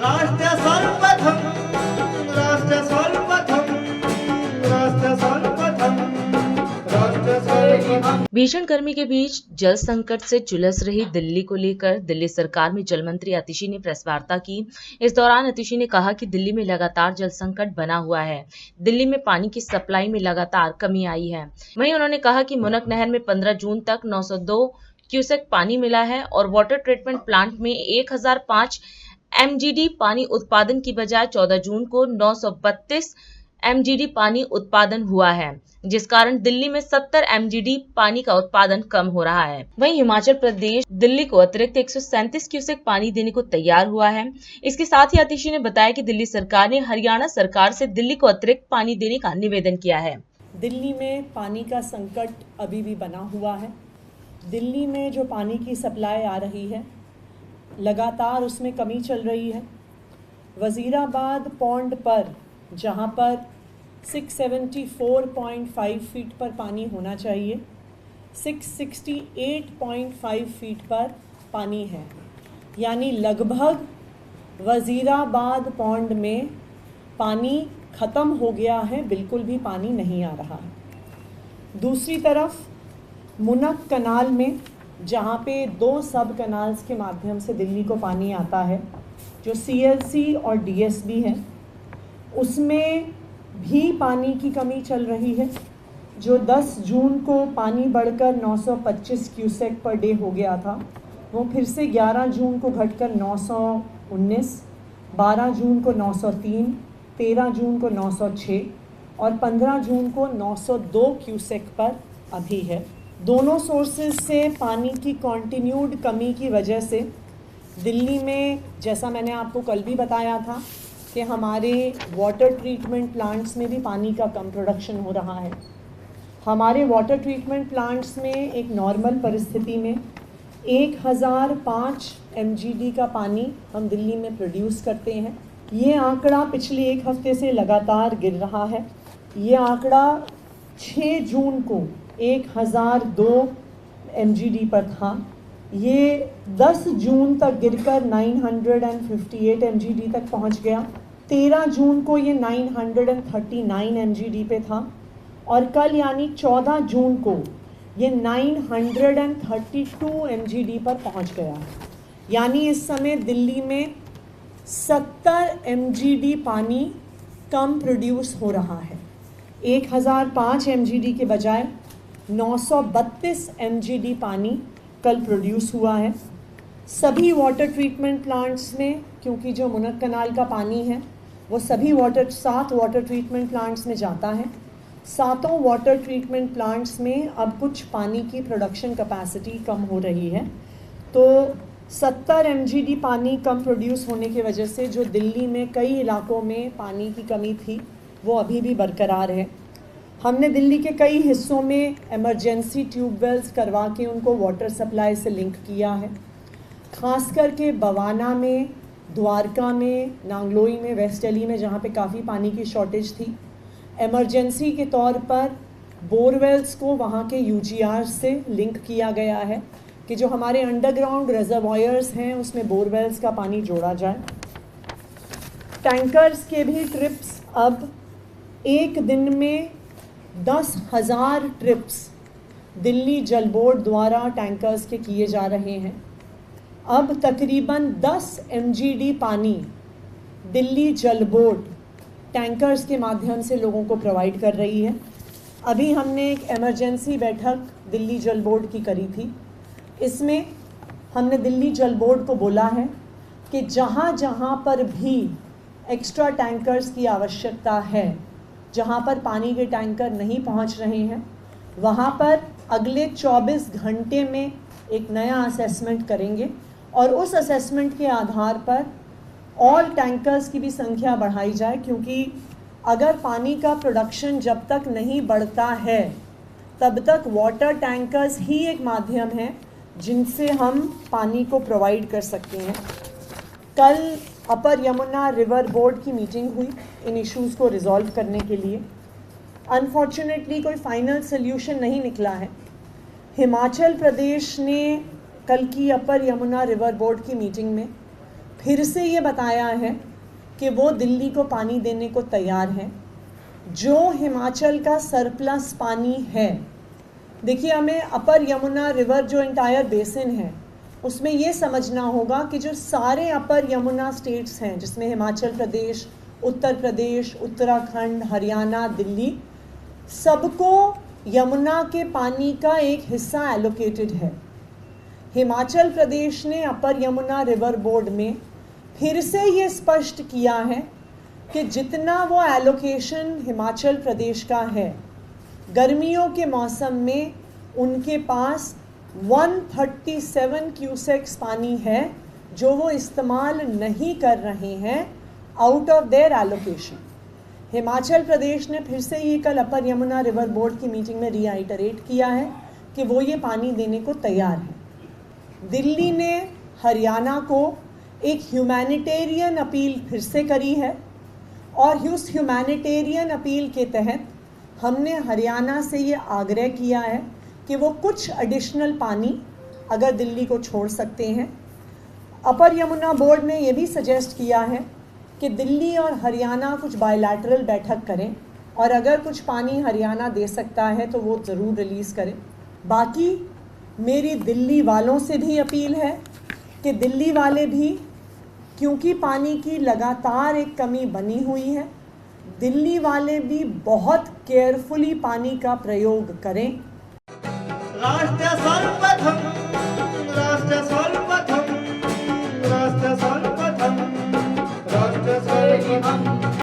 राष्ट्र सर्वप्रथम, राष्ट्र सर्वप्रथम, राष्ट्र सर्वप्रथम, राष्ट्र सर्वप्रथम। भीषण गर्मी के बीच जल संकट से झुलस रही दिल्ली को लेकर दिल्ली सरकार में जल मंत्री आतिशी ने प्रेस वार्ता की। इस दौरान आतिशी ने कहा कि दिल्ली में लगातार जल संकट बना हुआ है। दिल्ली में पानी की सप्लाई में लगातार कमी आई है। वहीं उन्होंने कहा कि मुनक नहर में 15 जून तक 902 क्यूसेक पानी मिला है और वाटर ट्रीटमेंट प्लांट में 1005 MGD पानी उत्पादन की बजाय 14 जून को 932 MGD पानी उत्पादन हुआ है, जिस कारण दिल्ली में 70 MGD पानी का उत्पादन कम हो रहा है। वहीं हिमाचल प्रदेश दिल्ली को अतिरिक्त 137 क्यूसेक पानी देने को तैयार हुआ है। इसके साथ ही आतिशी ने बताया कि दिल्ली सरकार ने हरियाणा सरकार से दिल्ली को अतिरिक्त पानी देने का निवेदन किया है। दिल्ली में पानी का संकट अभी भी बना हुआ है। दिल्ली में जो पानी की सप्लाई आ रही है लगातार उसमें कमी चल रही है। वज़ीराबाद पौंड पर जहाँ पर 674.5 फीट पर पानी होना चाहिए, 668.5 फीट पर पानी है, यानी लगभग वज़ीराबाद पौंड में पानी ख़त्म हो गया है, बिल्कुल भी पानी नहीं आ रहा है। दूसरी तरफ मुनक कनाल में जहाँ पे 2 सब कनाल्स के माध्यम से दिल्ली को पानी आता है, जो CLC और DSB है, उसमें भी पानी की कमी चल रही है। जो 10 जून को पानी बढ़कर 925 क्यूसेक पर डे हो गया था, वो फिर से 11 जून को घटकर 919, 12 जून को 903, 13 जून को 906 और 15 जून को 902 क्यूसेक पर अभी है। दोनों सोर्सेज से पानी की कॉन्टिन्यूड कमी की वजह से दिल्ली में, जैसा मैंने आपको कल भी बताया था, कि हमारे वाटर ट्रीटमेंट प्लांट्स में भी पानी का कम प्रोडक्शन हो रहा है। हमारे वाटर ट्रीटमेंट प्लांट्स में एक नॉर्मल परिस्थिति में 1005 MGD का पानी हम दिल्ली में प्रोड्यूस करते हैं। ये आंकड़ा पिछले 1 हफ्ते से लगातार गिर रहा है। ये आंकड़ा 6 जून को 1002 MGD पर था। ये 10 जून तक गिरकर 958 MGD तक पहुंच गया। 13 जून को ये 939 MGD पे था और कल यानी 14 जून को ये 932 MGD पर पहुंच गया। यानी इस समय दिल्ली में 70 MGD पानी कम प्रोड्यूस हो रहा है। 1005 MGD के बजाय 932 MGD पानी कल प्रोड्यूस हुआ है। सभी वाटर ट्रीटमेंट प्लांट्स में, क्योंकि जो मुनक कनाल का पानी है वो सभी 7 वाटर ट्रीटमेंट प्लांट्स में जाता है। 7 वाटर ट्रीटमेंट प्लांट्स में अब कुछ पानी की प्रोडक्शन कैपेसिटी कम हो रही है, तो 70 MGD पानी कम प्रोड्यूस होने की वजह से जो दिल्ली में कई इलाकों में पानी की कमी थी वो अभी भी बरकरार है। हमने दिल्ली के कई हिस्सों में इमरजेंसी ट्यूबवेल्स करवा के उनको वाटर सप्लाई से लिंक किया है। ख़ास करके बवाना में, द्वारका में, नांगलोई में, वेस्ट दिल्ली में, जहाँ पे काफ़ी पानी की शॉर्टेज थी, इमरजेंसी के तौर पर बोरवेल्स को वहाँ के UGR से लिंक किया गया है कि जो हमारे अंडरग्राउंड रिजर्वायर्स हैं उसमें बोरवेल्स का पानी जोड़ा जाए। टैंकर्स के भी ट्रिप्स अब एक दिन में 10,000 ट्रिप्स दिल्ली जल बोर्ड द्वारा टैंकर्स के किए जा रहे हैं। अब तकरीबन 10 MGD पानी दिल्ली जल बोर्ड टैंकर्स के माध्यम से लोगों को प्रोवाइड कर रही है। अभी हमने एक इमरजेंसी बैठक दिल्ली जल बोर्ड की करी थी। इसमें हमने दिल्ली जल बोर्ड को बोला है कि जहाँ जहाँ पर भी एक्स्ट्रा टैंकर्स की आवश्यकता है, जहाँ पर पानी के टैंकर नहीं पहुँच रहे हैं, वहाँ पर अगले 24 घंटे में एक नया असेसमेंट करेंगे और उस असेसमेंट के आधार पर ऑल टैंकर्स की भी संख्या बढ़ाई जाए, क्योंकि अगर पानी का प्रोडक्शन जब तक नहीं बढ़ता है तब तक वाटर टैंकर्स ही एक माध्यम है जिनसे हम पानी को प्रोवाइड कर सकते हैं। कल अपर यमुना रिवर बोर्ड की मीटिंग हुई इन इश्यूज़ को रिजॉल्व करने के लिए। अनफॉर्चुनेटली कोई फाइनल सल्यूशन नहीं निकला है। हिमाचल प्रदेश ने कल की अपर यमुना रिवर बोर्ड की मीटिंग में फिर से ये बताया है कि वो दिल्ली को पानी देने को तैयार है। जो हिमाचल का सरप्लस पानी है, देखिए हमें अपर यमुना रिवर जो इंटायर बेसिन है उसमें ये समझना होगा कि जो सारे अपर यमुना स्टेट्स हैं जिसमें हिमाचल प्रदेश, उत्तर प्रदेश, उत्तराखंड, हरियाणा, दिल्ली, सबको यमुना के पानी का एक हिस्सा एलोकेटेड है। हिमाचल प्रदेश ने अपर यमुना रिवर बोर्ड में फिर से ये स्पष्ट किया है कि जितना वो एलोकेशन हिमाचल प्रदेश का है, गर्मियों के मौसम में उनके पास 137 क्यूसेक्स पानी है जो वो इस्तेमाल नहीं कर रहे हैं out of their allocation. Himachal Pradesh ने फिर से ये कल अपर यमुना रिवर बोर्ड की मीटिंग में रीआइटरेट किया है कि वो ये पानी देने को तैयार है। दिल्ली ने हरियाणा को एक ह्यूमैनिटेरियन अपील फिर से करी है और उस ह्यूमैनिटेरियन अपील के तहत हमने हरियाणा से ये आग्रह किया है कि वो कुछ एडिशनल पानी अगर दिल्ली को छोड़ सकते हैं। अपर यमुना बोर्ड ने ये भी सजेस्ट किया है कि दिल्ली और हरियाणा कुछ बायलैटरल बैठक करें और अगर कुछ पानी हरियाणा दे सकता है तो वो ज़रूर रिलीज़ करें। बाकी मेरी दिल्ली वालों से भी अपील है कि दिल्ली वाले भी, क्योंकि पानी की लगातार एक कमी बनी हुई है, दिल्ली वाले भी बहुत केयरफुली पानी का प्रयोग करें। राष्ट्र सर्व